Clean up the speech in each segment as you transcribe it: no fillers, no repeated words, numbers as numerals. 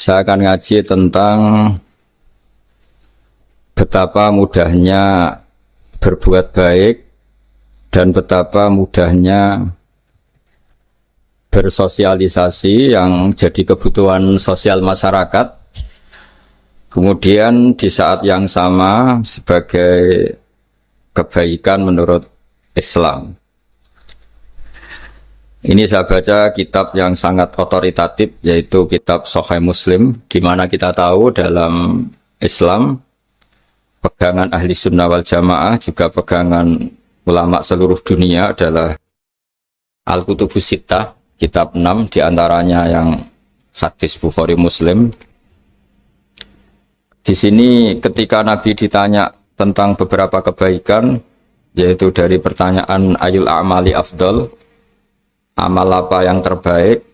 Saya akan ngaji tentang betapa mudahnya berbuat baik dan betapa mudahnya bersosialisasi yang jadi kebutuhan sosial masyarakat. Kemudian di saat yang sama sebagai kebaikan menurut Islam. Ini saya baca kitab yang sangat otoritatif, yaitu kitab Sahih Muslim, di mana kita tahu dalam Islam pegangan ahli sunnah wal jamaah, juga pegangan ulama seluruh dunia adalah Al-Kutubus Sittah, kitab 6, diantaranya yang hadis Bukhari Muslim. Di sini ketika Nabi ditanya tentang beberapa kebaikan, yaitu dari pertanyaan ayul a'mali afdol, amal apa yang terbaik,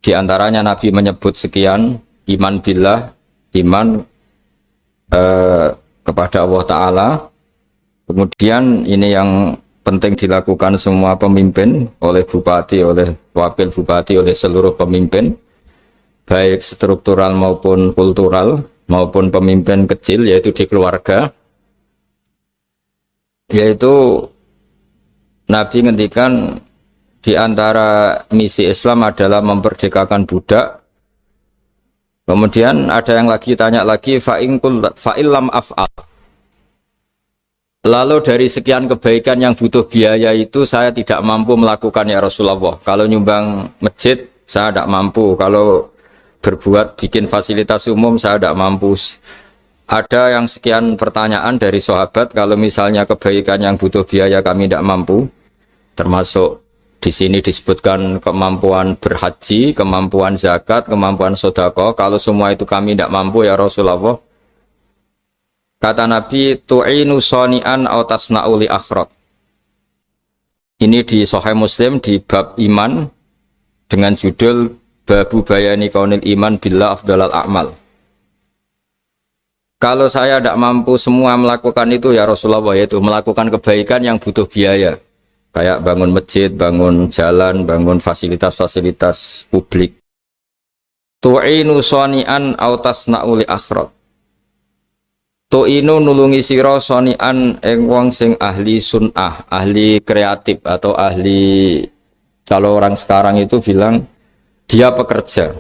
di antaranya Nabi menyebut sekian: iman billah, iman kepada Allah Ta'ala. Kemudian ini yang penting dilakukan semua pemimpin, oleh bupati, oleh wakil bupati, oleh seluruh pemimpin, baik struktural maupun kultural, maupun pemimpin kecil, yaitu di keluarga. Yaitu Nabi ngendikan di antara misi Islam adalah memperdekakan budak. Kemudian ada yang lagi tanya lagi, fa'illam af'al. Lalu dari sekian kebaikan yang butuh biaya itu saya tidak mampu melakukan ya Rasulullah. Kalau nyumbang masjid saya tidak mampu. Kalau berbuat bikin fasilitas umum saya tidak mampu. Ada yang sekian pertanyaan dari sahabat, kalau misalnya kebaikan yang butuh biaya kami tidak mampu, termasuk di sini disebutkan kemampuan berhaji, kemampuan zakat, kemampuan sedekah. Kalau semua itu kami tidak mampu ya Rasulullah. Kata Nabi, tu'inu soni'an aw tasna'u li akhraq. Ini di Sahih Muslim di bab iman dengan judul Babu bayani kaunil iman billah afdalal a'mal. Kalau saya tidak mampu semua melakukan itu ya Rasulullah, yaitu melakukan kebaikan yang butuh biaya, kayak bangun masjid, bangun jalan, bangun fasilitas-fasilitas publik. Tu'inu soni'an aw tasna'u li akhraq. Tu'inu nulungi sira soni'an ing wong sing ahli sun'ah, ahli kreatif, atau ahli, kalau orang sekarang itu bilang dia pekerja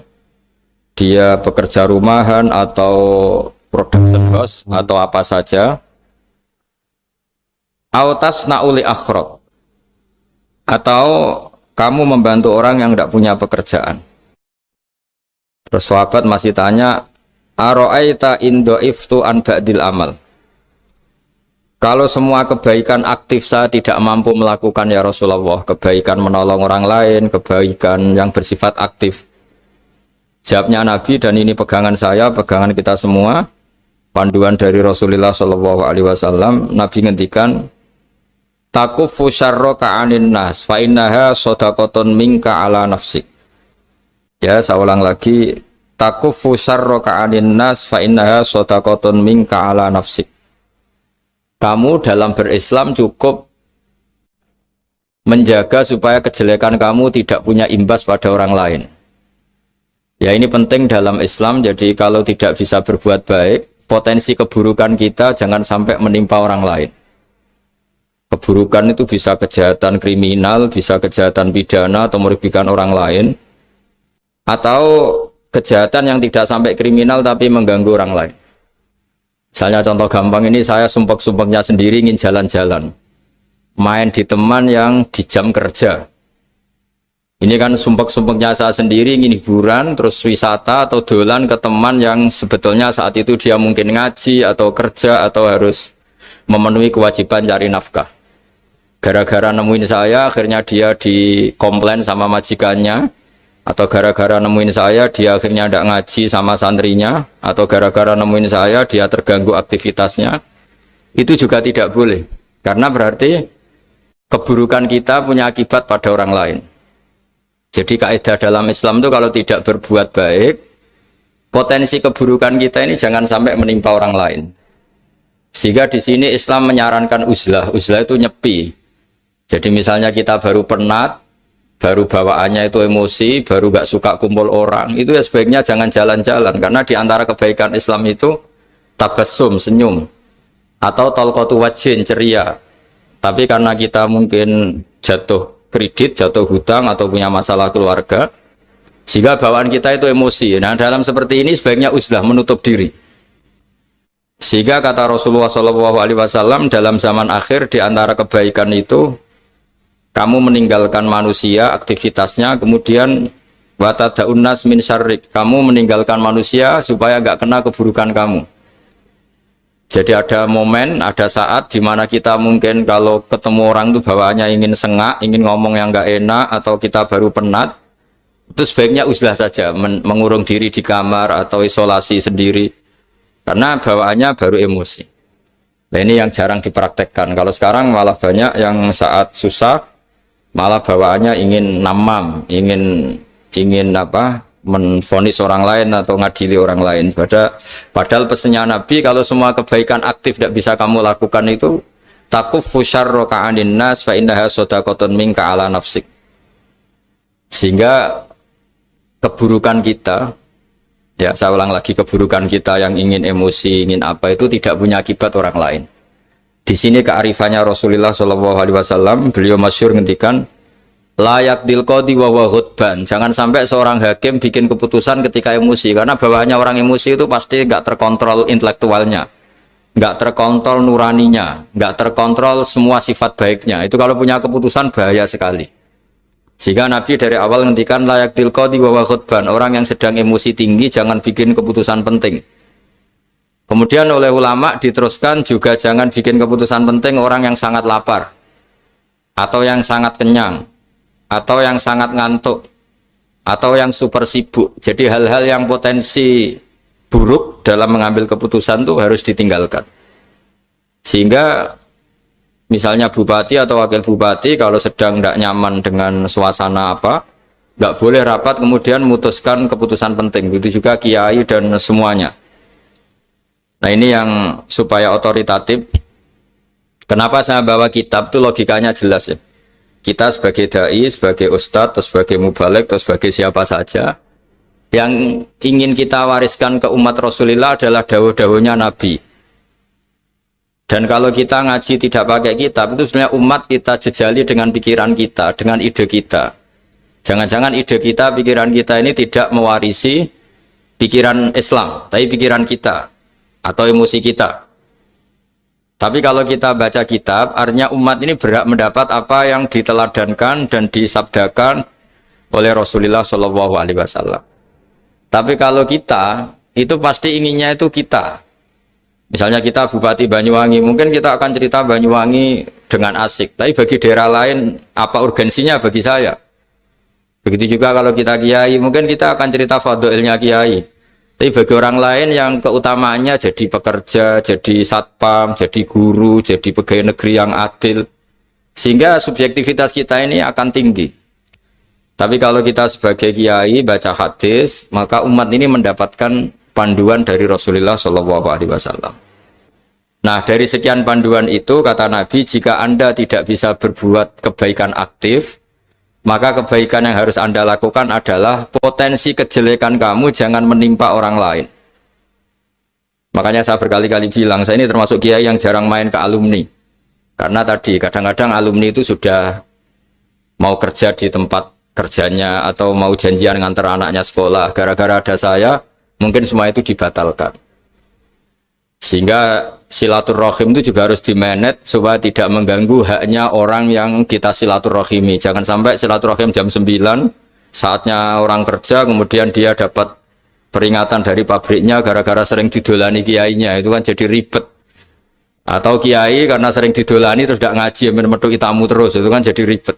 rumahan atau production house atau apa saja. Autas nauli akhraq, atau kamu membantu orang yang tidak punya pekerjaan. Terus sahabat masih tanya, aro'aita indo'iftu an ba'dil amal. Kalau semua kebaikan aktif saya tidak mampu melakukan ya Rasulullah, kebaikan menolong orang lain, kebaikan yang bersifat aktif. Jawabnya Nabi, dan ini pegangan saya, pegangan kita semua, panduan dari Rasulullah SAW, Nabi ngendikan, takufu syarroka anin nas, fa innaha sodakotun minka ala nafsik. Ya, saya ulang lagi, takufu syarroka anin nas, fa innaha sodakotun minka ala nafsik. Kamu dalam berislam cukup menjaga supaya kejelekan kamu tidak punya imbas pada orang lain. Ya, ini penting dalam Islam. Jadi kalau tidak bisa berbuat baik, potensi keburukan kita jangan sampai menimpa orang lain. Keburukan itu bisa kejahatan kriminal, bisa kejahatan pidana atau merugikan orang lain, atau kejahatan yang tidak sampai kriminal tapi mengganggu orang lain. Misalnya contoh gampang ini, saya sumpek-sumpeknya sendiri ingin jalan-jalan, main di teman yang di jam kerja. Ini kan sumpek-sumpeknya saya sendiri ingin hiburan, terus wisata atau dolan ke teman yang sebetulnya saat itu dia mungkin ngaji atau kerja atau harus memenuhi kewajiban cari nafkah. Gara-gara nemuin saya, akhirnya dia dikomplain sama majikannya, atau gara-gara nemuin saya dia akhirnya tidak ngaji sama santrinya, atau gara-gara nemuin saya dia terganggu aktivitasnya. Itu juga tidak boleh, karena berarti keburukan kita punya akibat pada orang lain. Jadi kaidah dalam Islam itu kalau tidak berbuat baik, potensi keburukan kita ini jangan sampai menimpa orang lain. Sehingga di sini Islam menyarankan uzlah. Uzlah itu nyepi. Jadi misalnya kita baru penat, baru bawaannya itu emosi, baru gak suka kumpul orang, itu ya sebaiknya jangan jalan-jalan, karena di antara kebaikan Islam itu tabassum, senyum, atau talqatu wajhin, ceria. Tapi karena kita mungkin jatuh kredit, jatuh hutang, atau punya masalah keluarga, sehingga bawaan kita itu emosi. Nah, dalam seperti ini sebaiknya uzlah, menutup diri. Sehingga kata Rasulullah SAW, dalam zaman akhir di antara kebaikan itu kamu meninggalkan manusia aktivitasnya, kemudian watadaun nas min syarrik, kamu meninggalkan manusia supaya nggak kena keburukan kamu. Jadi ada momen, ada saat di mana kita mungkin kalau ketemu orang itu bawaannya ingin sengak, ingin ngomong yang nggak enak, atau kita baru penat, itu sebaiknya uzlah saja, mengurung diri di kamar atau isolasi sendiri, karena bawaannya baru emosi. Nah, ini yang jarang dipraktekkan. Kalau sekarang malah banyak yang saat susah malah bawaannya ingin namam, ingin apa, menvonis orang lain atau ngadili orang lain. Padahal pesannya Nabi, kalau semua kebaikan aktif tidak bisa kamu lakukan itu, takuffu syarra ka'anin nas fa innaha shadaqatun minka ala nafsik. Sehingga keburukan kita, ya saya ulang lagi, keburukan kita yang ingin emosi, ingin apa, itu tidak punya akibat orang lain. Di sini kearifannya Rasulullah SAW, beliau masyhur ngendikan, layak dilqodi wa ghadban. Jangan sampai seorang hakim bikin keputusan ketika emosi, karena bawaannya orang emosi itu pasti nggak terkontrol intelektualnya, nggak terkontrol nuraninya, nggak terkontrol semua sifat baiknya. Itu kalau punya keputusan bahaya sekali. Sehingga Nabi dari awal ngendikan layak dilqodi wa ghadban, orang yang sedang emosi tinggi jangan bikin keputusan penting. Kemudian oleh ulama diteruskan juga jangan bikin keputusan penting orang yang sangat lapar, atau yang sangat kenyang, atau yang sangat ngantuk, atau yang super sibuk. Jadi hal-hal yang potensi buruk dalam mengambil keputusan itu harus ditinggalkan. Sehingga misalnya bupati atau wakil bupati kalau sedang tidak nyaman dengan suasana apa, nggak boleh rapat kemudian memutuskan keputusan penting. Begitu juga kiai dan semuanya. Nah, ini yang supaya otoritatif. Kenapa saya bawa kitab itu logikanya jelas ya. Kita sebagai dai, sebagai ustadz, atau sebagai mubalek, atau sebagai siapa saja, yang ingin kita wariskan ke umat Rasulullah adalah dawuh-dawuhnya Nabi. Dan kalau kita ngaji tidak pakai kitab, itu sebenarnya umat kita jejali dengan pikiran kita, dengan ide kita. Jangan-jangan ide kita, pikiran kita ini tidak mewarisi pikiran Islam, tapi pikiran kita atau emosi kita. Tapi kalau kita baca kitab, artinya umat ini berhak mendapat apa yang diteladankan dan disabdakan oleh Rasulullah SAW. Tapi kalau kita, itu pasti inginnya itu kita. Misalnya kita Bupati Banyuwangi, mungkin kita akan cerita Banyuwangi dengan asik. Tapi bagi daerah lain, apa urgensinya bagi saya? Begitu juga kalau kita kiai, mungkin kita akan cerita fadhilnya kiai. Tapi bagi orang lain yang keutamaannya jadi pekerja, jadi satpam, jadi guru, jadi pegawai negeri yang adil. Sehingga subjektivitas kita ini akan tinggi. Tapi kalau kita sebagai kiai baca hadis, maka umat ini mendapatkan panduan dari Rasulullah SAW. Nah, dari sekian panduan itu, kata Nabi, jika Anda tidak bisa berbuat kebaikan aktif, maka kebaikan yang harus Anda lakukan adalah potensi kejelekan kamu jangan menimpa orang lain. Makanya saya berkali-kali bilang, saya ini termasuk kiai yang jarang main ke alumni. Karena tadi kadang-kadang alumni itu sudah mau kerja di tempat kerjanya atau mau janjian ngantar anaknya sekolah. Gara-gara ada saya, mungkin semua itu dibatalkan. Sehingga silaturahim itu juga harus dimanage supaya tidak mengganggu haknya orang yang kita silaturahimi. Jangan sampai silaturahim jam 9, saatnya orang kerja, kemudian dia dapat peringatan dari pabriknya gara-gara sering didolani kiainya. Itu kan jadi ribet. Atau kiai karena sering didolani terus tidak ngaji, menutupi tamu terus, itu kan jadi ribet.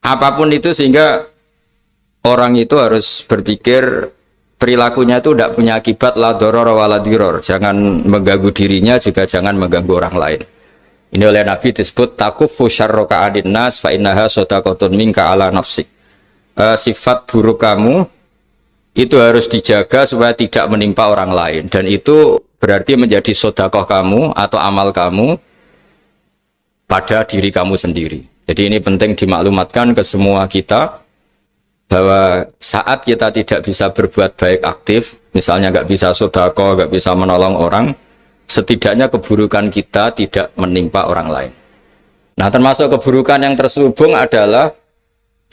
Apapun itu, sehingga orang itu harus berpikir perilakunya itu tidak punya akibat la doror wa la diror. Jangan mengganggu dirinya, juga jangan mengganggu orang lain. Ini oleh Nabi disebut takuffu syarra ka'adin nas fa innaha shadaqatun minka ala nafsik. Sifat buruk kamu itu harus dijaga supaya tidak menimpa orang lain, dan itu berarti menjadi sedekah kamu atau amal kamu pada diri kamu sendiri. Jadi ini penting dimaklumatkan ke semua kita bahwa saat kita tidak bisa berbuat baik aktif, misalnya nggak bisa sedekah, nggak bisa menolong orang, setidaknya keburukan kita tidak menimpa orang lain. Nah, termasuk keburukan yang terselubung adalah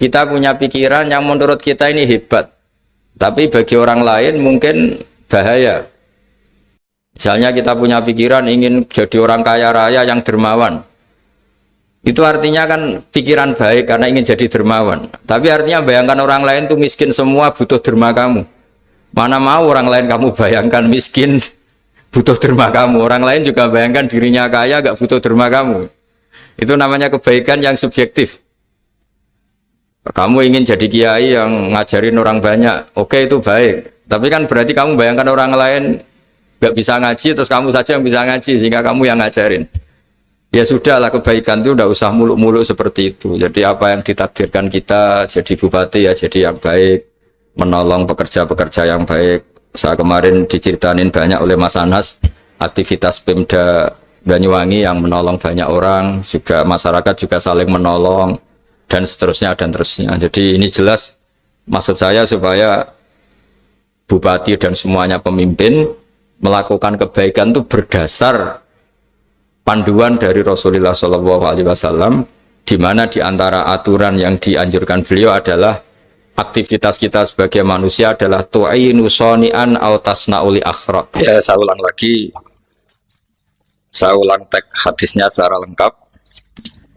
kita punya pikiran yang menurut kita ini hebat, tapi bagi orang lain mungkin bahaya. Misalnya kita punya pikiran ingin jadi orang kaya raya yang dermawan. Itu artinya kan pikiran baik karena ingin jadi dermawan. Tapi artinya bayangkan orang lain tuh miskin semua butuh derma kamu. Mana mau orang lain kamu bayangkan miskin butuh derma kamu. Orang lain juga bayangkan dirinya kaya gak butuh derma kamu. Itu namanya kebaikan yang subjektif. Kamu ingin jadi kiai yang ngajarin orang banyak. Oke, itu baik. Tapi kan berarti kamu bayangkan orang lain gak bisa ngaji terus kamu saja yang bisa ngaji sehingga kamu yang ngajarin. Ya sudahlah, kebaikan itu udah usah muluk-muluk seperti itu. Jadi apa yang ditakdirkan kita jadi bupati ya jadi yang baik, menolong pekerja-pekerja yang baik. Saya kemarin diceritain banyak oleh Mas Anas aktivitas Pemda Banyuwangi yang menolong banyak orang, juga masyarakat juga saling menolong dan seterusnya dan terusnya. Jadi ini jelas maksud saya supaya bupati dan semuanya pemimpin melakukan kebaikan itu berdasar panduan dari Rasulullah SAW, di mana di antara aturan yang dianjurkan beliau adalah aktivitas kita sebagai manusia adalah tu'inu soni'an au tasna'uli akhrat. Ya, saya ulang lagi, saya ulang teks hadisnya secara lengkap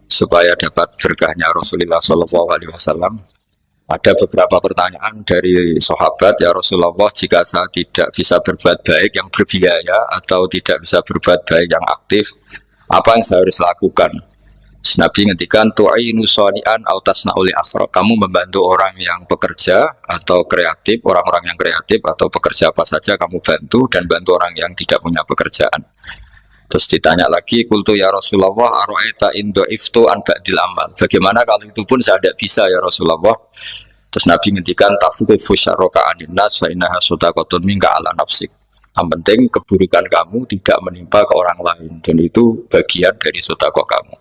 supaya dapat berkahnya Rasulullah SAW. Ada beberapa pertanyaan dari sahabat, ya Rasulullah, jika saya tidak bisa berbuat baik yang berbiaya atau tidak bisa berbuat baik yang aktif, apa yang saya harus lakukan? Nabi ngendikan tu'inu shani'an aw tasna'u li asra. Kamu membantu orang yang pekerja atau kreatif, orang-orang yang kreatif atau pekerja apa saja kamu bantu, dan bantu orang yang tidak punya pekerjaan. Terus ditanya lagi, qultu ya Rasulullah ara'aita in dha'iftu an ba'dil amal. Bagaimana kalau itu pun saya tidak bisa ya Rasulullah? Terus Nabi ngendikan tafuqifu syarraka anin nas fa innaha shadaqatun minka ala nafsik. Yang penting keburukan kamu tidak menimpa ke orang lain, dan itu bagian dari sedekah kamu.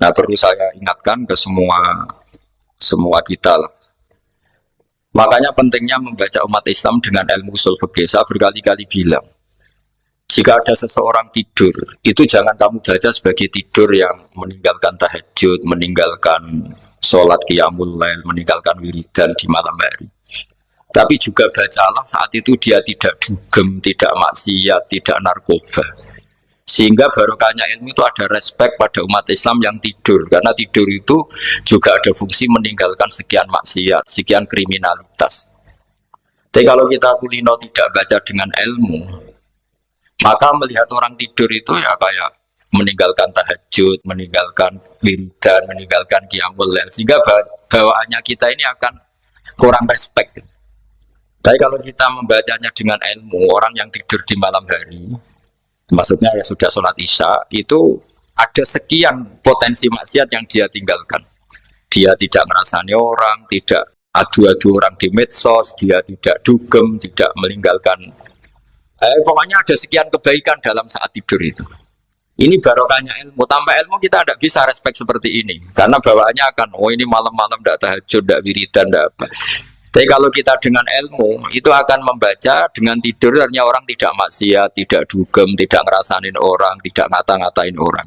Nah, perlu saya ingatkan ke semua kita lah. Makanya pentingnya membaca umat Islam dengan ilmu ushul fikih. Saya berkali-kali bilang, jika ada seseorang tidur, itu jangan kamu baca sebagai tidur yang meninggalkan tahajud, meninggalkan sholat qiyamul lail, meninggalkan wiridan di malam hari. Tapi juga bacalah saat itu dia tidak dugem, tidak maksiat, tidak narkoba. Sehingga barokahnya ilmu itu ada respek pada umat Islam yang tidur. Karena tidur itu juga ada fungsi meninggalkan sekian maksiat, sekian kriminalitas. Tapi kalau kita kulino tidak baca dengan ilmu, maka melihat orang tidur itu ya kayak meninggalkan tahajud, meninggalkan wiridan, meninggalkan qiyamul lail, sehingga bawaannya kita ini akan kurang respect. Tapi kalau kita membacanya dengan ilmu, orang yang tidur di malam hari, maksudnya ya sudah sholat isya, itu ada sekian potensi maksiat yang dia tinggalkan. Dia tidak ngerasani orang, tidak adu-adu orang di medsos, dia tidak dugem, tidak meninggalkan. Pokoknya ada sekian kebaikan dalam saat tidur itu. Ini barokahnya ilmu. Tanpa ilmu kita tidak bisa respect seperti ini. Karena bawaannya akan, oh ini malam-malam tidak tahajud, tidak wiridan, tidak apa. Tapi kalau kita dengan ilmu, itu akan membaca dengan tidur, artinya orang tidak maksiat, tidak dugem, tidak ngerasanin orang, tidak ngata-ngatain orang.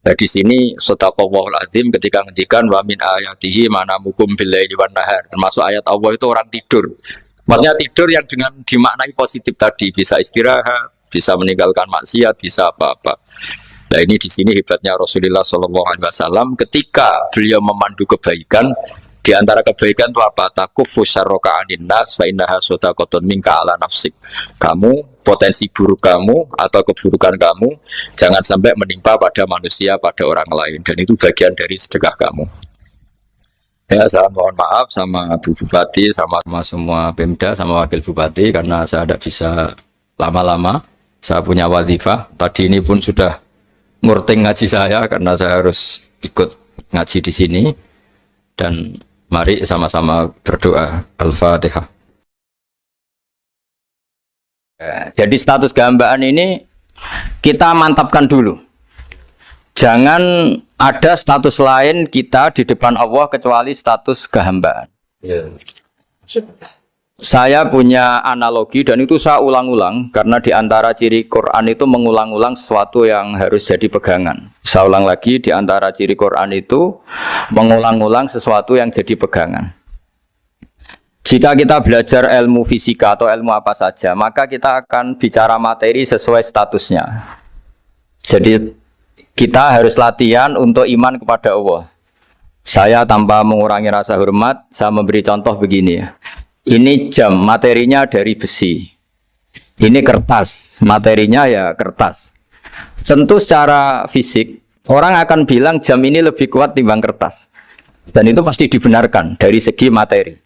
Nah di sini Sadaqallahul Azim ketika ngendikan wa min ayatihi manamukum billaili wan nahar. Termasuk ayat Allah itu orang tidur. Maksudnya tidur yang dengan dimaknai positif tadi, bisa istirahat, bisa meninggalkan maksiat, bisa apa-apa. Nah ini di sini hebatnya Rasulullah SAW ketika beliau memandu kebaikan. Di antara kebaikan itu apa? Takufu syarroka anin nas fa innaha shadaqatun minka ala nafsik. Kamu, potensi buruk kamu atau keburukan kamu jangan sampai menimpa pada manusia, pada orang lain, dan itu bagian dari sedekah kamu. Ya, saya mohon maaf sama Bu Bupati, sama semua Pemda, sama Wakil Bupati karena saya tidak bisa lama-lama. Saya punya wadifah. Tadi ini pun sudah murting ngaji saya karena saya harus ikut ngaji di sini. Dan mari sama-sama berdoa. Al-Fatihah. Jadi status gambaan ini kita mantapkan dulu. Jangan ada status lain kita di depan Allah kecuali status kehambaan. Yeah. Saya punya analogi dan itu saya ulang-ulang karena di antara ciri Quran itu mengulang-ulang sesuatu yang harus jadi pegangan. Saya ulang lagi, di antara ciri Quran itu mengulang-ulang sesuatu yang jadi pegangan. Jika kita belajar ilmu fisika atau ilmu apa saja, maka kita akan bicara materi sesuai statusnya. Jadi kita harus latihan untuk iman kepada Allah. Saya tanpa mengurangi rasa hormat, saya memberi contoh begini ya. Ini jam, materinya dari besi. Ini kertas, materinya ya kertas. Tentu secara fisik, orang akan bilang jam ini lebih kuat timbang kertas. Dan itu pasti dibenarkan dari segi materi.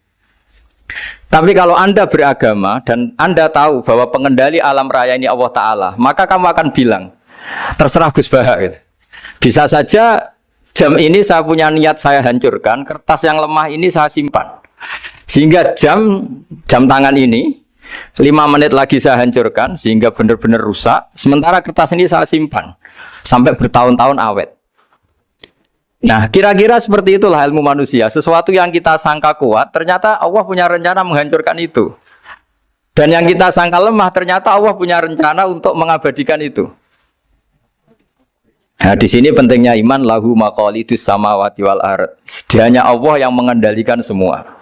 Tapi kalau Anda beragama dan Anda tahu bahwa pengendali alam raya ini Allah Ta'ala, maka kamu akan bilang, terserah Gus Baha. Gitu. Bisa saja jam ini saya punya niat saya hancurkan, kertas yang lemah ini saya simpan. Sehingga jam tangan ini 5 menit lagi saya hancurkan sehingga benar-benar rusak. Sementara kertas ini saya simpan sampai bertahun-tahun awet. Nah, kira-kira seperti itulah ilmu manusia. Sesuatu yang kita sangka kuat, ternyata Allah punya rencana menghancurkan itu. Dan yang kita sangka lemah, ternyata Allah punya rencana untuk mengabadikan itu. Nah, di sini pentingnya iman, lahu maqalidus samawati wal ardh. Hanya Allah yang mengendalikan semua.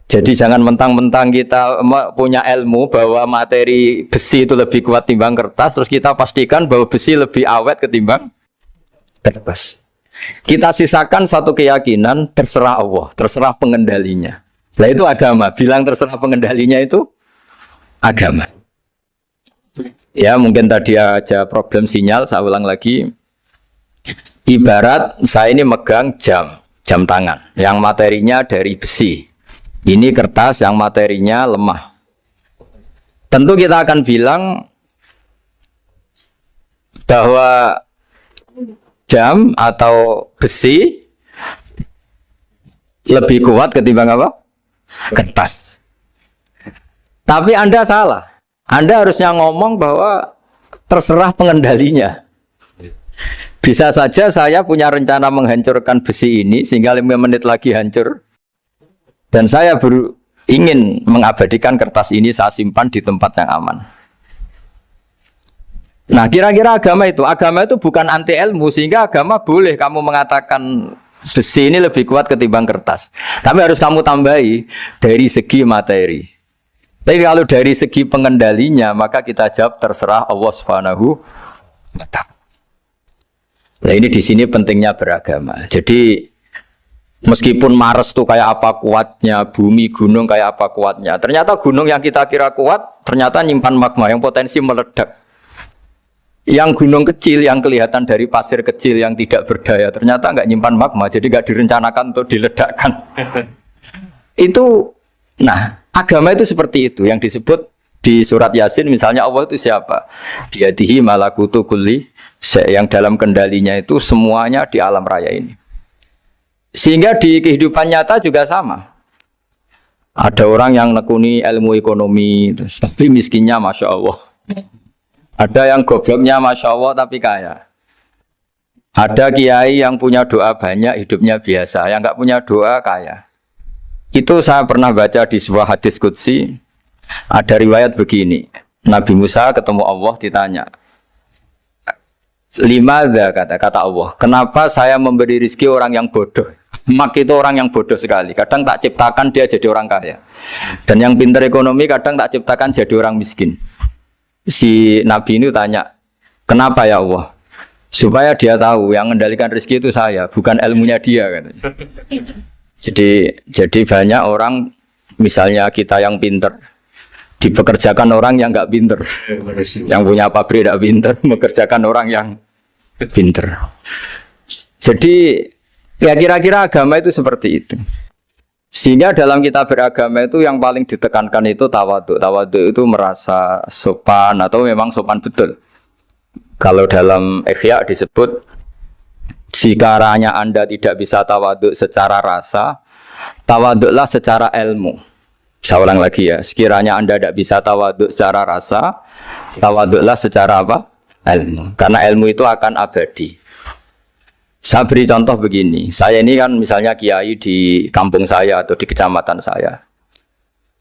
Jadi jangan mentang-mentang kita punya ilmu bahwa materi besi itu lebih kuat timbang kertas, terus kita pastikan bahwa besi lebih awet ketimbang kertas. Kita sisakan satu keyakinan, terserah Allah, terserah pengendalinya. Nah itu agama, bilang terserah pengendalinya itu agama. Ya mungkin tadi aja problem sinyal, saya ulang lagi. Ibarat saya ini megang jam tangan, yang materinya dari besi. Ini kertas yang materinya lemah. Tentu kita akan bilang bahwa jam atau besi lebih kuat ketimbang apa? Kertas. Tapi Anda salah. Anda harusnya ngomong bahwa terserah pengendalinya. Bisa saja saya punya rencana menghancurkan besi ini sehingga 5 menit lagi hancur. Dan saya ingin mengabadikan kertas ini saya simpan di tempat yang aman. Nah kira-kira agama itu bukan anti ilmu, sehingga agama boleh kamu mengatakan besi ini lebih kuat ketimbang kertas. Tapi harus kamu tambahi dari segi materi. Tapi kalau dari segi pengendalinya, maka kita jawab terserah Allah Subhanahu wa Ta'ala. Nah ini di sini pentingnya beragama. Jadi meskipun Mars tuh kayak apa kuatnya, bumi, gunung kayak apa kuatnya. Ternyata gunung yang kita kira kuat, ternyata nyimpan magma yang potensi meledak. Yang gunung kecil, yang kelihatan dari pasir kecil yang tidak berdaya, ternyata nggak nyimpan magma, jadi nggak direncanakan untuk diledakkan. Itu, nah, agama itu seperti itu, yang disebut di surat Yasin, misalnya Allah itu siapa? Biyadihi malakutu kulli, yang dalam kendalinya itu semuanya di alam raya ini. Sehingga di kehidupan nyata juga sama. Ada orang yang nekuni ilmu ekonomi, tapi miskinnya Masya Allah. Ada yang gobloknya Masya Allah tapi kaya. Ada kiai yang punya doa banyak, hidupnya biasa. Yang nggak punya doa kaya. Itu saya pernah baca di sebuah hadis qudsi. Ada riwayat begini. Nabi Musa ketemu Allah ditanya. Limadza kata Allah. Kenapa saya memberi rezeki orang yang bodoh? Mak itu orang yang bodoh sekali. Kadang tak ciptakan dia jadi orang kaya. Dan yang pintar ekonomi kadang tak ciptakan jadi orang miskin. Si Nabi ini tanya, kenapa ya Allah? Supaya dia tahu yang mengendalikan rezeki itu saya, bukan ilmunya dia. Katanya. Jadi banyak orang, misalnya kita yang pintar, dipekerjakan orang yang nggak pintar. Yang punya pabrik tidak pintar, mengerjakan orang yang pintar. Jadi ya kira-kira agama itu seperti itu. Sehingga dalam kita beragama itu yang paling ditekankan itu tawadhu. Tawadhu itu merasa sopan atau memang sopan betul. Kalau dalam Ihya disebut sekiranya Anda tidak bisa tawadhu secara rasa, tawadhulah secara ilmu. Saya ulang lagi ya, sekiranya Anda tidak bisa tawadhu secara rasa, tawadhulah secara apa? Ilmu. Karena ilmu itu akan abadi. Saya beri contoh begini, saya ini kan misalnya kiai di kampung saya atau di kecamatan saya.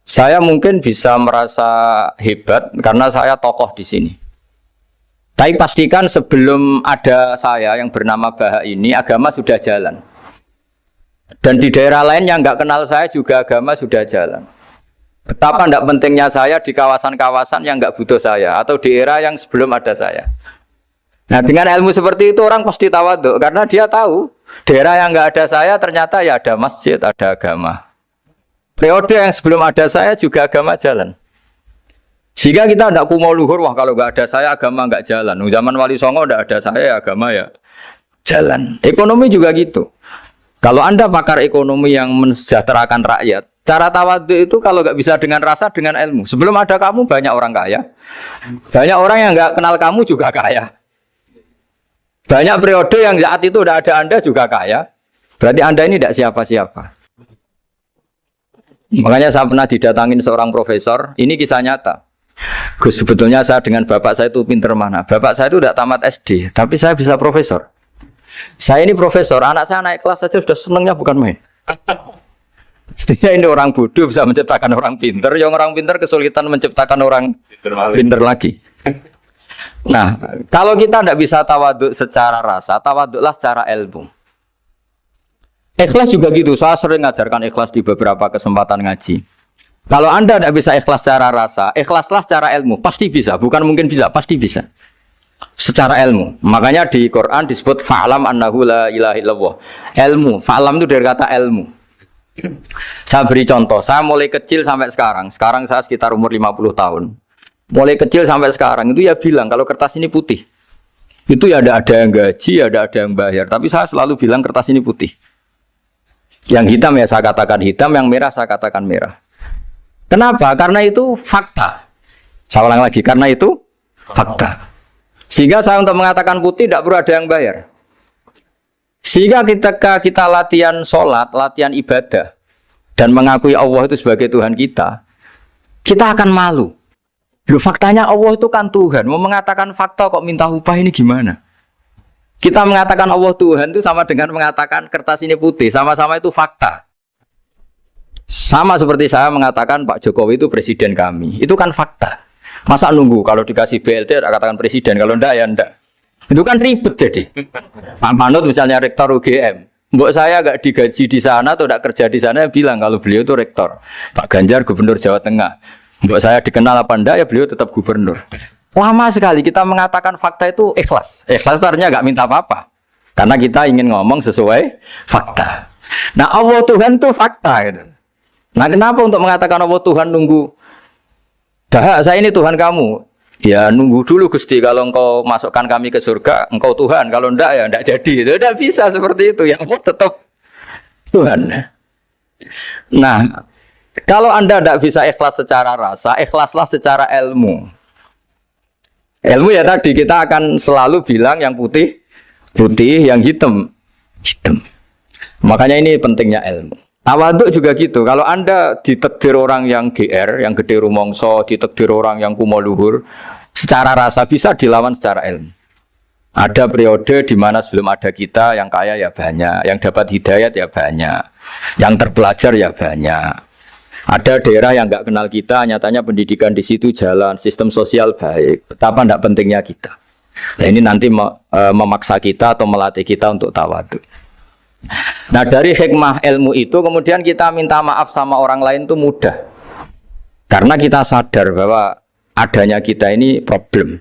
Saya mungkin bisa merasa hebat karena saya tokoh di sini. Tapi pastikan sebelum ada saya yang bernama Baha ini, agama sudah jalan. Dan di daerah lain yang nggak kenal saya juga agama sudah jalan. Betapa tidak pentingnya saya di kawasan-kawasan yang nggak butuh saya atau di era yang sebelum ada saya. Nah dengan ilmu seperti itu orang pasti tawaduk karena dia tahu daerah yang nggak ada saya ternyata ya ada masjid, ada agama. Periode yang sebelum ada saya juga agama jalan. Sehingga kita tidak kumo luhur, wah kalau nggak ada saya agama nggak jalan. Zaman Wali Songo tidak ada saya agama ya jalan. Ekonomi juga gitu. Kalau Anda pakar ekonomi yang mensejahterakan rakyat, cara tawaduk itu kalau nggak bisa dengan rasa, dengan ilmu. Sebelum ada kamu banyak orang kaya, banyak orang yang nggak kenal kamu juga kaya. Banyak periode yang saat itu udah ada Anda juga kaya. Berarti Anda ini tidak siapa-siapa. Makanya saya pernah didatangin seorang profesor. Ini kisah nyata. Gus, sebetulnya saya dengan bapak saya itu pinter mana. Bapak saya itu tidak tamat SD, tapi saya bisa profesor. Saya ini profesor, anak saya naik kelas saja sudah senangnya bukan main. Setidaknya ini orang bodoh bisa menciptakan orang pinter. Yang orang pinter kesulitan menciptakan orang pinter lagi. Nah, kalau kita tidak bisa tawaduk secara rasa, tawaduklah secara ilmu. Ikhlas juga gitu, saya sering ngajarkan ikhlas di beberapa kesempatan ngaji. Kalau Anda tidak bisa ikhlas secara rasa, ikhlaslah secara ilmu, pasti bisa, bukan mungkin bisa, pasti bisa. Secara ilmu, makanya di Quran disebut fa'lam annahu la ilaha illallah. Ilmu, fa'lam itu dari kata ilmu. Saya beri contoh, saya mulai kecil sampai sekarang saya sekitar umur 50 tahun. Mulai kecil sampai sekarang itu ya bilang kalau kertas ini putih. Itu ya ada yang gaji, ada yang bayar. Tapi saya selalu bilang kertas ini putih. Yang hitam ya saya katakan hitam, yang merah saya katakan merah. Kenapa? Karena itu fakta. Saya ulang lagi, karena itu fakta. Sehingga saya untuk mengatakan putih tidak perlu ada yang bayar. Sehingga ketika kita latihan sholat, latihan ibadah, dan mengakui Allah itu sebagai Tuhan kita akan malu. Loh, faktanya Allah itu kan Tuhan. Mau mengatakan fakta kok minta upah ini gimana? Kita mengatakan Allah Tuhan itu sama dengan mengatakan kertas ini putih. Sama-sama itu fakta. Sama seperti saya mengatakan Pak Jokowi itu presiden kami. Itu kan fakta. Masa nunggu kalau dikasih BLT katakan presiden, kalau enggak ya enggak. Itu kan ribet jadi. Pak Manut misalnya rektor UGM. Mbok saya enggak digaji di sana atau enggak kerja di sana bilang kalau beliau itu rektor. Pak Ganjar gubernur Jawa Tengah. Mbok saya dikenal apa enggak ya beliau tetap gubernur. Lama sekali kita mengatakan fakta itu ikhlas. Ikhlas itu artinya enggak minta apa-apa. Karena kita ingin ngomong sesuai fakta. Nah Allah Tuhan itu fakta gitu. Nah kenapa untuk mengatakan Allah Tuhan nunggu? Dah saya ini Tuhan kamu. Ya nunggu dulu Gusti, kalau engkau masukkan kami ke surga, engkau Tuhan. Kalau enggak ya enggak jadi. Tidak bisa seperti itu. Ya Allah tetap Tuhan. Nah, kalau Anda tidak bisa ikhlas secara rasa, ikhlaslah secara ilmu. Ilmu ya tadi kita akan selalu bilang yang putih, putih, yang hitam, hitam. Makanya ini pentingnya ilmu. Tawaduk juga gitu. Kalau Anda ditakdir orang yang GR, yang gede rumongso, ditakdir orang yang kumo luhur, secara rasa bisa dilawan secara ilmu. Ada periode di mana sebelum ada kita yang kaya ya banyak, yang dapat hidayat ya banyak, yang terpelajar ya banyak. Ada daerah yang nggak kenal kita, nyatanya pendidikan di situ jalan, sistem sosial baik. Betapa tidak pentingnya kita. Nah ini nanti memaksa kita atau melatih kita untuk tawaduk. Nah dari hikmah ilmu itu kemudian kita minta maaf sama orang lain itu mudah. Karena kita sadar bahwa adanya kita ini problem.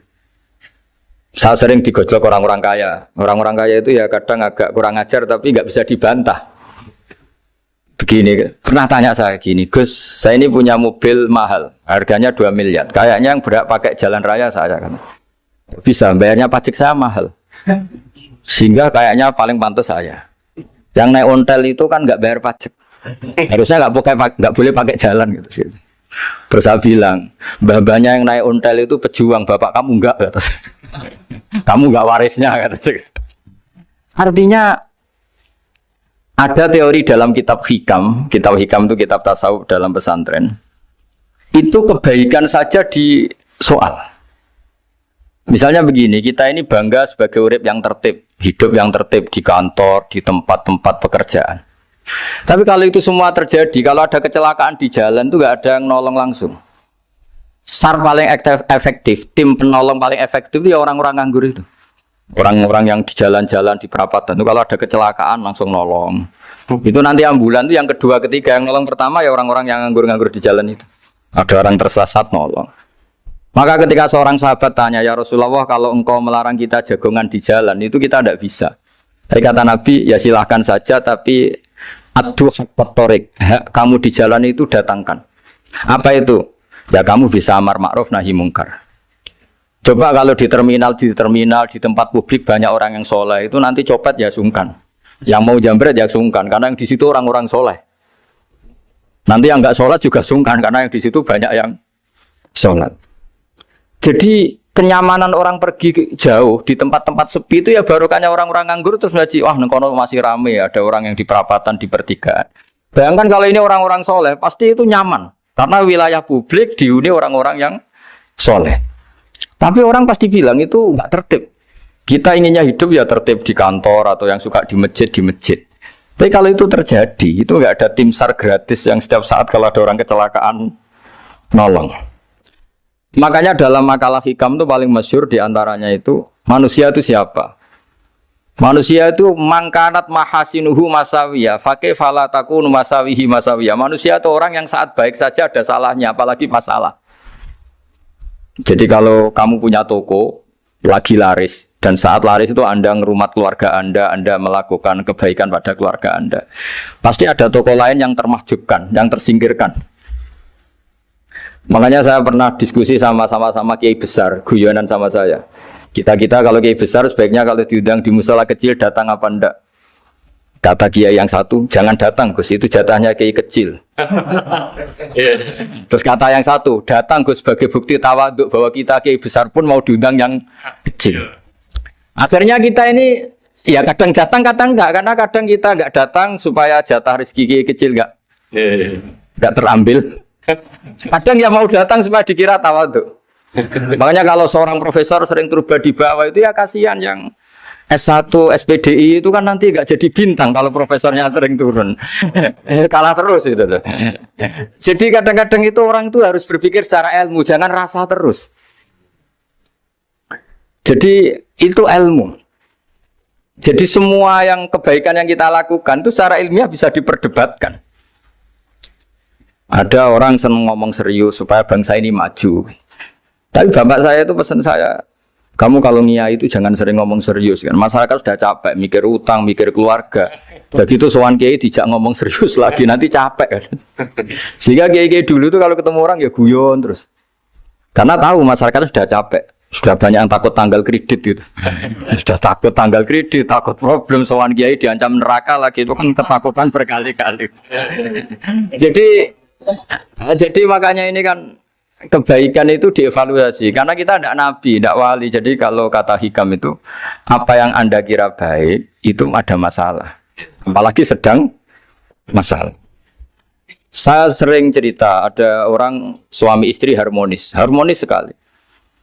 Saya sering digojlok orang-orang kaya. Orang-orang kaya itu ya kadang agak kurang ajar tapi nggak bisa dibantah. Begini, pernah tanya saya gini, Gus, saya ini punya mobil mahal, harganya 2 miliar. Kayaknya yang berak pakai jalan raya saya kan. Bisa, bayarnya pajak saya mahal. Sehingga kayaknya paling pantas saya. Yang naik ontel itu kan nggak bayar pajak. Harusnya nggak boleh pakai jalan gitu. Terus saya bilang, mbah-mbahnya yang naik ontel itu pejuang, bapak kamu enggak kata. Kamu enggak warisnya kata. Artinya ada teori dalam kitab hikam itu kitab tasawuf dalam pesantren. Itu kebaikan saja di soal. Misalnya begini, kita ini bangga sebagai urip yang tertib, hidup yang tertib di kantor, di tempat-tempat pekerjaan. Tapi kalau itu semua terjadi, kalau ada kecelakaan di jalan itu nggak ada yang nolong langsung. SAR paling efektif, tim penolong paling efektif itu ya orang-orang nganggur itu. Orang-orang yang di jalan-jalan di perapatan itu kalau ada kecelakaan langsung nolong. Itu nanti ambulan itu yang kedua, ketiga, yang nolong pertama ya orang-orang yang nganggur-nganggur di jalan itu. Ada orang tersesat nolong. Maka ketika seorang sahabat tanya, ya Rasulullah, kalau engkau melarang kita jagongan di jalan, itu kita tidak bisa. Tapi kata Nabi, ya silahkan saja, tapi adu haqqat thoriq, kamu di jalan itu datangkan. Apa itu? Ya kamu bisa amar ma'ruf nahi mungkar. Coba kalau di terminal, di tempat publik banyak orang yang soleh, itu nanti copet ya sungkan. Yang mau jambret ya sungkan, karena yang di situ orang-orang soleh. Nanti yang nggak sholat juga sungkan, karena yang di situ banyak yang sholat. Jadi kenyamanan orang pergi jauh di tempat-tempat sepi itu ya barokahnya orang-orang nganggur terus ngaji, wah nengkono masih rame, ada orang yang di perapatan, di pertigaan. Bayangkan kalau ini orang-orang soleh, pasti itu nyaman. Karena wilayah publik dihuni orang-orang yang soleh. Tapi orang pasti bilang itu nggak tertib. Kita inginnya hidup ya tertib di kantor atau yang suka di masjid, di masjid. Tapi kalau itu terjadi, itu nggak ada tim SAR gratis yang setiap saat kalau ada orang kecelakaan nolong. Makanya dalam makalah hikam itu paling masyhur diantaranya itu manusia itu siapa? Manusia itu mangkanat mahasinuhu masawiya, fakih falatakun masawihi masawiya. Manusia itu orang yang saat baik saja ada salahnya, apalagi masalah. Jadi kalau kamu punya toko lagi laris dan saat laris itu Anda ngerumat keluarga Anda melakukan kebaikan pada keluarga Anda, pasti ada toko lain yang termahjubkan, yang tersingkirkan. Makanya saya pernah diskusi sama kiai besar, guyonan sama saya. Kita kalau kiai besar sebaiknya kalau diundang di musala kecil datang apa enggak? Kata kiai yang satu, jangan datang Gus, itu jatahnya kiai kecil. Terus kata yang satu, datang Gus sebagai bukti tawaduk bahwa kita kiai besar pun mau diundang yang kecil. Akhirnya kita ini ya kadang datang kadang enggak, karena kadang kita enggak datang supaya jatah rezeki kiai kecil enggak terambil. Kadang ya mau datang supaya dikira tawaduk. Makanya kalau seorang profesor sering turba di bawah itu ya kasihan yang S1, SPDI itu kan nanti nggak jadi bintang kalau profesornya sering turun. Kalah terus itu. Jadi kadang-kadang itu orang itu harus berpikir secara ilmu, jangan rasa terus. Jadi itu ilmu. Jadi semua yang kebaikan yang kita lakukan itu secara ilmiah bisa diperdebatkan. Ada orang senang ngomong serius supaya bangsa ini maju. Tapi bapak saya itu pesan saya, kamu kalau ngiyai itu jangan sering ngomong serius kan. Masyarakat sudah capek mikir utang, mikir keluarga. Begitu sowan kiai dijak ngomong serius lagi nanti capek kan. Sehingga kiai dulu itu kalau ketemu orang ya guyon terus. Karena tahu masyarakat sudah capek. Sudah banyak yang takut tanggal kredit gitu. Sudah takut tanggal kredit, takut problem sowan kiai diancam neraka lagi, itu kan ketakutan berkali-kali. Jadi makanya ini kan kebaikan itu dievaluasi karena kita tidak nabi, tidak wali. Jadi kalau kata hikam itu apa yang Anda kira baik itu ada masalah, apalagi sedang masalah. Saya sering cerita ada orang suami istri harmonis sekali.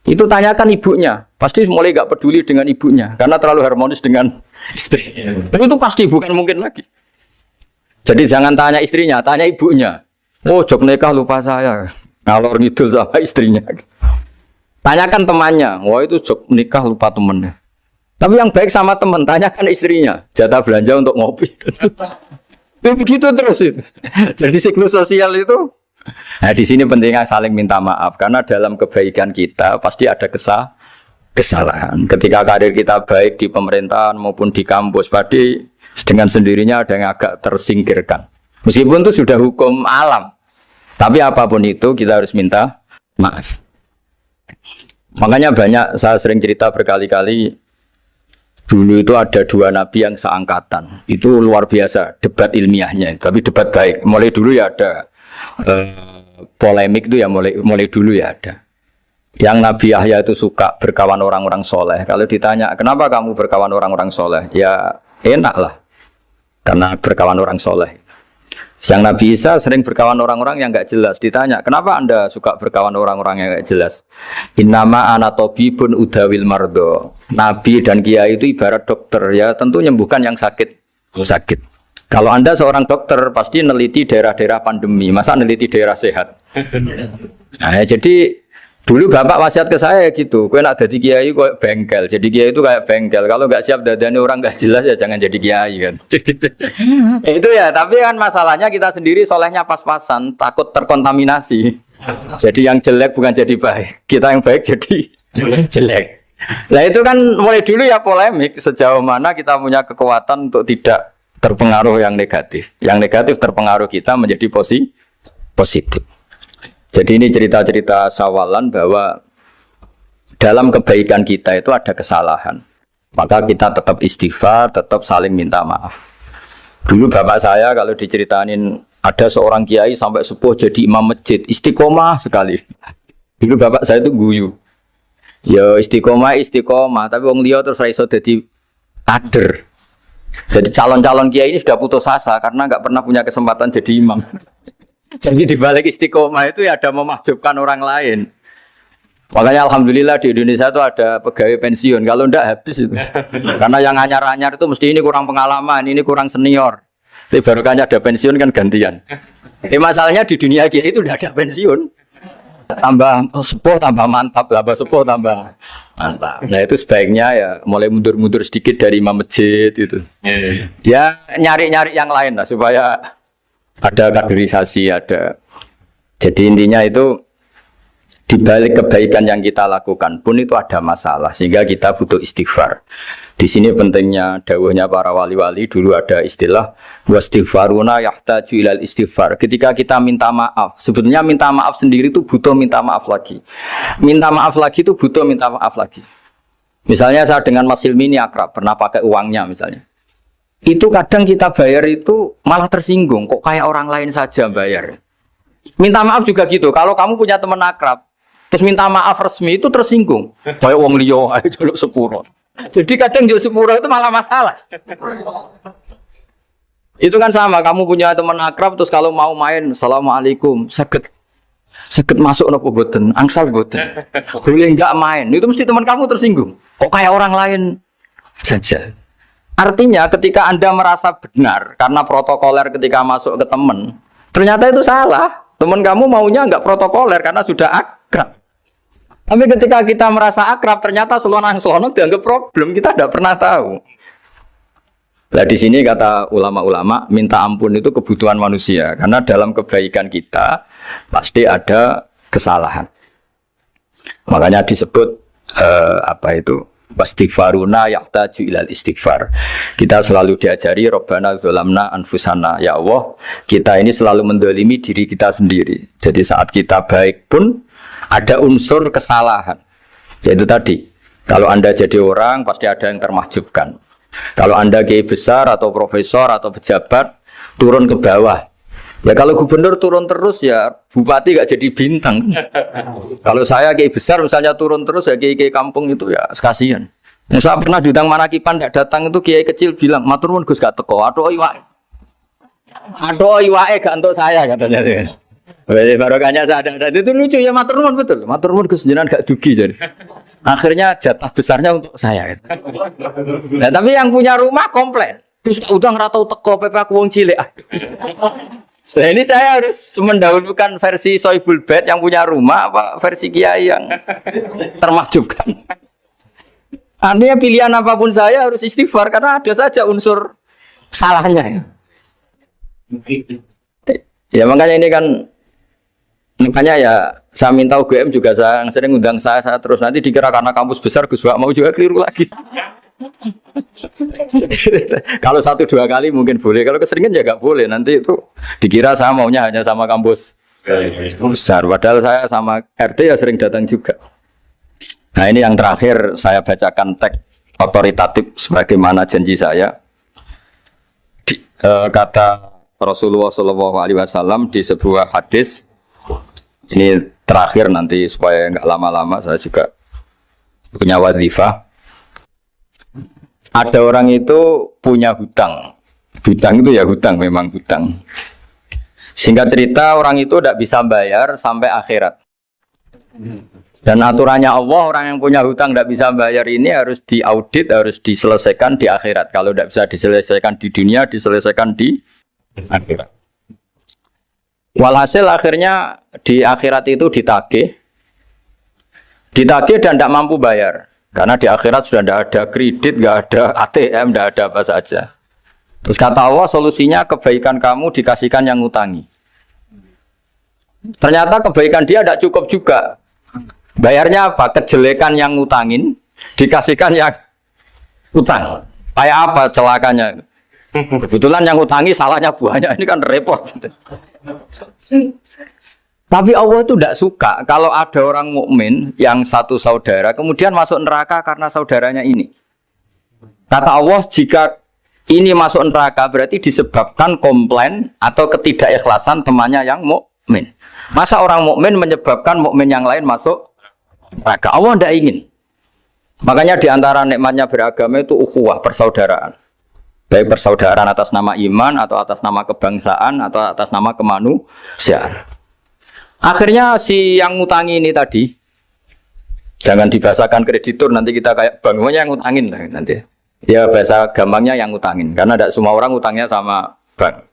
Itu tanyakan ibunya, pasti mulai gak peduli dengan ibunya karena terlalu harmonis dengan istri. Tapi itu pasti bukan mungkin lagi. Jadi jangan tanya istrinya, tanya ibunya. Oh, jok nikah lupa saya. Ngalor ngidul sama istrinya. Tanyakan temannya. Wah, itu jok nikah lupa temennya. Tapi yang baik sama teman, tanyakan istrinya. Jatah belanja untuk ngopi. Begitu terus itu. Jadi siklus sosial itu. Nah, di sini pentingnya saling minta maaf karena dalam kebaikan kita pasti ada kesalahan. Ketika karir kita baik di pemerintahan maupun di kampus, pasti dengan sendirinya ada yang agak tersingkirkan. Meskipun itu sudah hukum alam, tapi apapun itu kita harus minta maaf. Makanya banyak, saya sering cerita berkali-kali, dulu itu ada dua nabi yang seangkatan. Itu luar biasa debat ilmiahnya, tapi debat baik. Mulai dulu ya ada polemik itu ya mulai dulu ya ada. Yang Nabi Yahya itu suka berkawan orang-orang soleh. Kalau ditanya kenapa kamu berkawan orang-orang soleh, ya enak lah, karena berkawan orang soleh. Yang Nabi Isa sering berkawan orang-orang yang nggak jelas. Ditanya, kenapa anda suka berkawan orang-orang yang nggak jelas? Innama ana tabibun udawil mardo. Nabi dan kiai itu ibarat dokter ya, tentu menyembuhkan yang sakit. Kalau anda seorang dokter pasti neliti daerah-daerah pandemi, masa neliti daerah sehat? Nah, jadi dulu bapak wasiat ke saya gitu, kau nak jadi kiai kau bengkel, jadi kiai itu kayak bengkel. Kalau nggak siap dadani orang nggak jelas ya jangan jadi kiai kan. Itu ya, tapi kan masalahnya kita sendiri solehnya pas-pasan, takut terkontaminasi. Jadi yang jelek bukan jadi baik, kita yang baik jadi jelek. Nah itu kan mulai dulu ya polemik sejauh mana kita punya kekuatan untuk tidak terpengaruh yang negatif. Yang negatif terpengaruh kita menjadi positif. Jadi ini cerita-cerita sawalan bahwa dalam kebaikan kita itu ada kesalahan. Maka kita tetap istighfar, tetap saling minta maaf. Dulu bapak saya kalau diceritain ada seorang kiai sampai sepuh jadi imam masjid, istiqomah sekali. Dulu bapak saya itu guyu. Ya istiqomah, tapi wong liya terus ra iso dadi kader. Jadi calon-calon kiai ini sudah putus asa karena nggak pernah punya kesempatan jadi imam. Jadi di balik istiqomah itu ya ada memahjubkan orang lain. Makanya alhamdulillah di Indonesia itu ada pegawai pensiun. Kalau enggak habis itu. Karena yang anyar-anyar itu mesti ini kurang pengalaman, ini kurang senior. Tapi barokahnya ada pensiun kan gantian. Tapi masalahnya di dunia kiai itu udah ada pensiun. Tambah sepuh tambah mantap, tambah sepuh tambah mantap. Nah itu sebaiknya ya mulai mundur-mundur sedikit dari imam masjid itu. Ya nyari-nyari yang lain lah supaya ada kaderisasi, ada. Jadi intinya itu di balik kebaikan yang kita lakukan pun itu ada masalah sehingga kita butuh istighfar. Di sini pentingnya dawuhnya para wali-wali, dulu ada istilah wastighfaruna yahtaju ilal istighfar. Ketika kita minta maaf, sebetulnya minta maaf sendiri itu butuh minta maaf lagi. Minta maaf lagi itu butuh minta maaf lagi. Misalnya saya dengan Mas Hilmi ini akrab, pernah pakai uangnya misalnya. Itu kadang kita bayar itu malah tersinggung, kok kayak orang lain saja bayar. Minta maaf juga gitu, kalau kamu punya teman akrab, terus minta maaf resmi itu tersinggung. Kayak wong liya ae jaluk sepuro. Jadi kadang jaluk sepuro itu malah masalah. Itu kan sama, kamu punya teman akrab terus kalau mau main, assalamualaikum, saged masuk napa boten, angsal boten. Boleh enggak main. Itu mesti teman kamu tersinggung. Kok kayak orang lain saja. Artinya ketika Anda merasa benar karena protokoler ketika masuk ke teman, ternyata itu salah. Teman kamu maunya enggak protokoler karena sudah akrab. Tapi ketika kita merasa akrab, ternyata selonang-selonang dianggap problem, kita tidak pernah tahu. Nah di sini kata ulama-ulama, minta ampun itu kebutuhan manusia, karena dalam kebaikan kita pasti ada kesalahan. Makanya disebut wastighfaruna yahtaju ilal istighfar. Kita selalu diajari Rabbana dzalamna anfusana, ya Allah, kita ini selalu mendolimi diri kita sendiri. Jadi saat kita baik pun ada unsur kesalahan. Yaitu tadi, kalau Anda jadi orang pasti ada yang termahjubkan. Kalau Anda kiai besar atau profesor atau pejabat turun ke bawah. Ya kalau gubernur turun terus ya bupati gak jadi bintang. Kalau saya kiai besar misalnya turun terus ya kiai kampung itu ya kasihan. Saya pernah diundang Manakipan tidak datang itu kiai kecil bilang, matur nuwun Gus gak teko. Aduh iwake gak untuk saya katanya. Barokahnya saya ada. Itu lucu ya, matur nuwun betul. Matur nuwun Gus jenengan gak dugi jadi. Akhirnya jatah besarnya untuk saya. Nah, tapi yang punya rumah komplain. Gus udah ngeratau teko PP aku wong cilik. Nah ini saya harus mendahulukan versi Soibul Bait yang punya rumah apa versi Kiai yang termahjubkan. Artinya pilihan apapun saya harus istighfar karena ada saja unsur salahnya. Ya makanya ini kan, makanya ya saya minta UGM juga saya sering undang saya terus, nanti dikira karena kampus besar Gus Bak mau juga keliru lagi. Kalau 1-2 kali mungkin boleh, kalau keseringan ya nggak boleh, nanti itu dikira saya maunya hanya sama kampus besar, padahal saya sama RT ya sering datang juga. Nah ini yang terakhir saya bacakan teks otoritatif sebagaimana janji saya. Kata Rasulullah SAW di sebuah hadis, ini terakhir nanti supaya nggak lama-lama saya juga punya wadhifah. Ada orang itu punya hutang. Hutang itu ya hutang, memang hutang. Singkat cerita orang itu tidak bisa bayar sampai akhirat. Dan aturannya Allah, orang yang punya hutang tidak bisa bayar ini harus diaudit, harus diselesaikan di akhirat. Kalau tidak bisa diselesaikan di dunia, diselesaikan di akhirat. Walhasil akhirnya di akhirat itu ditagih dan tidak mampu bayar. Karena di akhirat sudah tidak ada kredit, tidak ada ATM, tidak ada apa saja. Terus kata Allah, solusinya kebaikan kamu dikasihkan yang ngutangi. Ternyata kebaikan dia tidak cukup juga. Bayarnya apa? Kejelekan yang ngutangin dikasihkan yang utang. Kayak apa celakanya? Kebetulan yang ngutangi salahnya banyak, ini kan repot. Tapi Allah itu tidak suka kalau ada orang mukmin yang satu saudara kemudian masuk neraka karena saudaranya ini. Kata Allah, jika ini masuk neraka berarti disebabkan komplain atau ketidakikhlasan temannya yang mukmin. Masa orang mukmin menyebabkan mukmin yang lain masuk neraka? Allah tidak ingin. Makanya diantara nikmatnya beragama itu ukhuwah, persaudaraan. Baik persaudaraan atas nama iman atau atas nama kebangsaan atau atas nama kemanusiaan. Akhirnya si yang ngutangi ini tadi, jangan dibahasakan kreditur, nanti kita kayak bank, yang ngutangin lah nanti. Ya bahasa gampangnya yang ngutangin, karena tidak semua orang ngutangnya sama bank.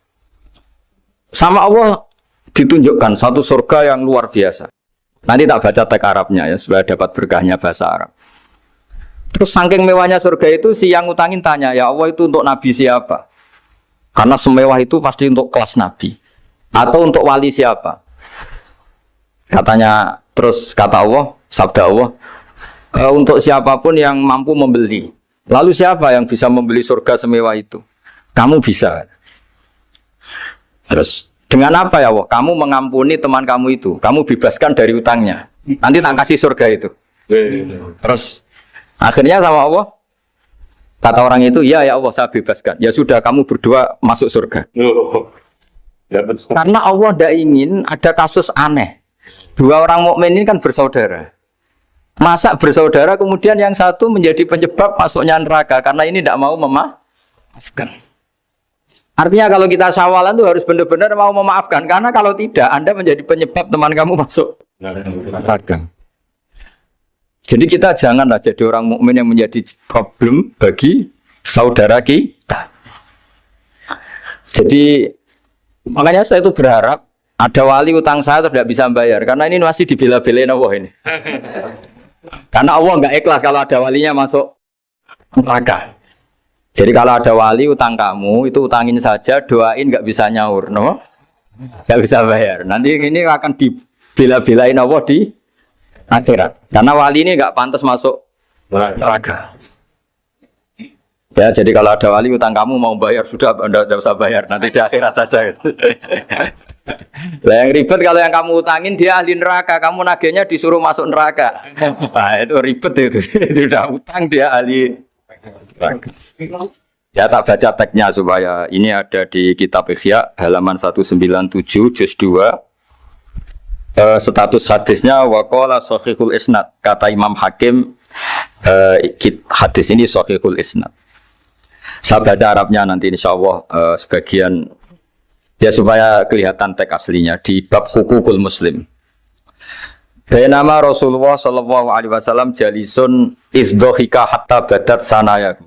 Sama Allah ditunjukkan satu surga yang luar biasa. Nanti tak baca teks Arabnya ya, supaya dapat berkahnya bahasa Arab. Terus saking mewahnya surga itu, si yang ngutangin tanya, ya Allah itu untuk nabi siapa? Karena semewah itu pasti untuk kelas nabi. Atau untuk wali siapa? Katanya, terus kata Allah, sabda Allah, untuk siapapun yang mampu membeli. Lalu siapa yang bisa membeli surga semewah itu? Kamu bisa. Terus, dengan apa ya Allah? Kamu mengampuni teman kamu itu. Kamu bebaskan dari utangnya. Nanti tak kasih surga itu. Terus, akhirnya sama Allah, kata orang itu, ya Allah saya bebaskan. Ya sudah, kamu berdua masuk surga. Karena Allah tidak ingin ada kasus aneh. Dua orang mukmin ini kan bersaudara. Masa bersaudara kemudian yang satu menjadi penyebab masuknya neraka karena ini tidak mau memaafkan. Artinya kalau kita syawalan itu harus benar-benar mau memaafkan, karena kalau tidak Anda menjadi penyebab teman kamu masuk neraka. Jadi kita janganlah jadi orang mukmin yang menjadi problem bagi saudara kita. Jadi makanya saya itu berharap ada wali utang saya terus tidak bisa bayar, karena ini masih dibela-belain Allah ini. Karena Allah nggak ikhlas kalau ada walinya masuk neraka. Jadi kalau ada wali utang kamu, itu utangin saja, doain nggak bisa nyaur, no? Nggak bisa bayar. Nanti ini akan dibela-belain Allah di akhirat. Karena wali ini nggak pantas masuk neraka. Ya, jadi kalau ada wali utang kamu mau bayar, sudah Anda tidak usah bayar, nanti di akhirat saja. Lah yang ribet kalau yang kamu utangin dia ahli neraka, kamu nagihnya disuruh masuk neraka. Nah, itu ribet itu. Sudah utang dia ahli neraka. Ya tak baca teksnya supaya ini ada di kitab Ihya halaman 197 juz 2. Status hadisnya waqala shahihul isnad, kata Imam Hakim, hadis ini shahihul isnad. Saya baca Arabnya nanti insyaallah sebagian ya supaya kelihatan teks aslinya di bab hukukul muslim. Nama Rasulullah sallallahu alaihi wasallam jalisun izdhika hatta badat sanayahu.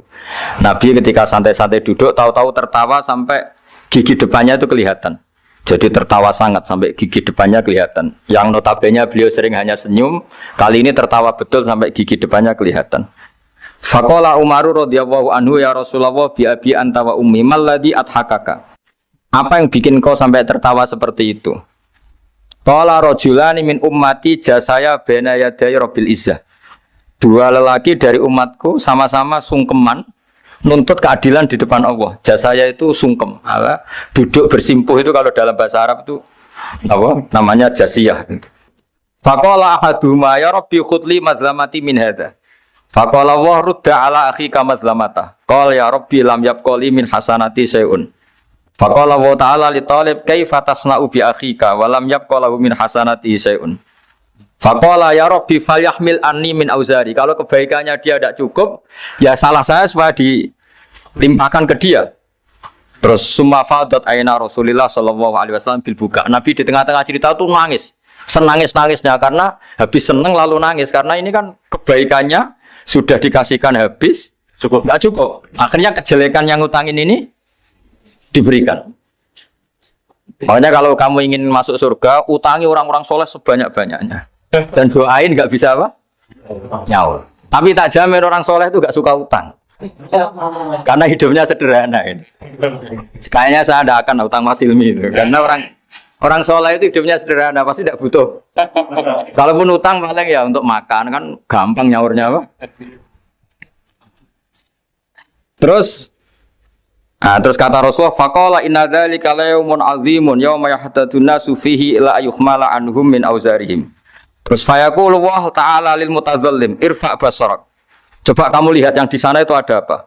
Nabi ketika santai-santai duduk tahu-tahu tertawa sampai gigi depannya itu kelihatan. Jadi tertawa sangat sampai gigi depannya kelihatan. Yang notabene beliau sering hanya senyum, kali ini tertawa betul sampai gigi depannya kelihatan. Faqala Umaru radhiyallahu anhu ya Rasulullah bi abi anta wa ummi malladhi adhakaka. Apa yang bikin kau sampai tertawa seperti itu? Qala rajulani min ummati jasaya baina yaday rabbil izzah. Dua lelaki dari umatku sama-sama sungkeman nuntut keadilan di depan Allah. Jasaya itu sungkem, duduk bersimpuh itu kalau dalam bahasa Arab itu apa? Namanya jasiyah. Faqala ahaduma ya rabbi khudli madlamati min hadza. Faqala wa rudda ala akhika madlamata. Qala ya rabbi lam yabqali min hasanati syai'un. Faqala wa ta'ala li talib kaifa tasna'u bi akhika wa lam yabqa lahu min hasanati syai'un. Faqala ya rabbi falyahmil anni min auzari. Kalau kebaikannya dia tidak cukup, ya salah saya supaya dilimpahkan ke dia. Terus summa fadat aina Rasulillah sallallahu alaihi wasallam bil buka. Nabi di tengah-tengah cerita tuh nangis. Senangis-nangisnya karena habis seneng lalu nangis karena ini kan kebaikannya sudah dikasihkan habis cukup enggak cukup. Akhirnya kejelekan yang ngutangin ini diberikan. Makanya kalau kamu ingin masuk surga, utangi orang-orang soleh sebanyak-banyaknya. Dan doain nggak bisa apa? Nyaur. Tapi tak jamin orang soleh itu nggak suka utang. Karena hidupnya sederhana ini. Kayaknya saya tidak akan utang Mas Ilmi itu. Karena orang soleh itu hidupnya sederhana, pasti tidak butuh. Kalaupun utang paling ya untuk makan kan gampang nyaurnya apa? Terus kata Rasulullah, faqala inna dzalika la yaumun azimun yauma yahtadun nasu fihi ila ayuhmala anhum min auzarihim. Terus fayaqulu wa ta'ala lil mutadzallim irfa basarak. Coba kamu lihat yang di sana itu ada apa?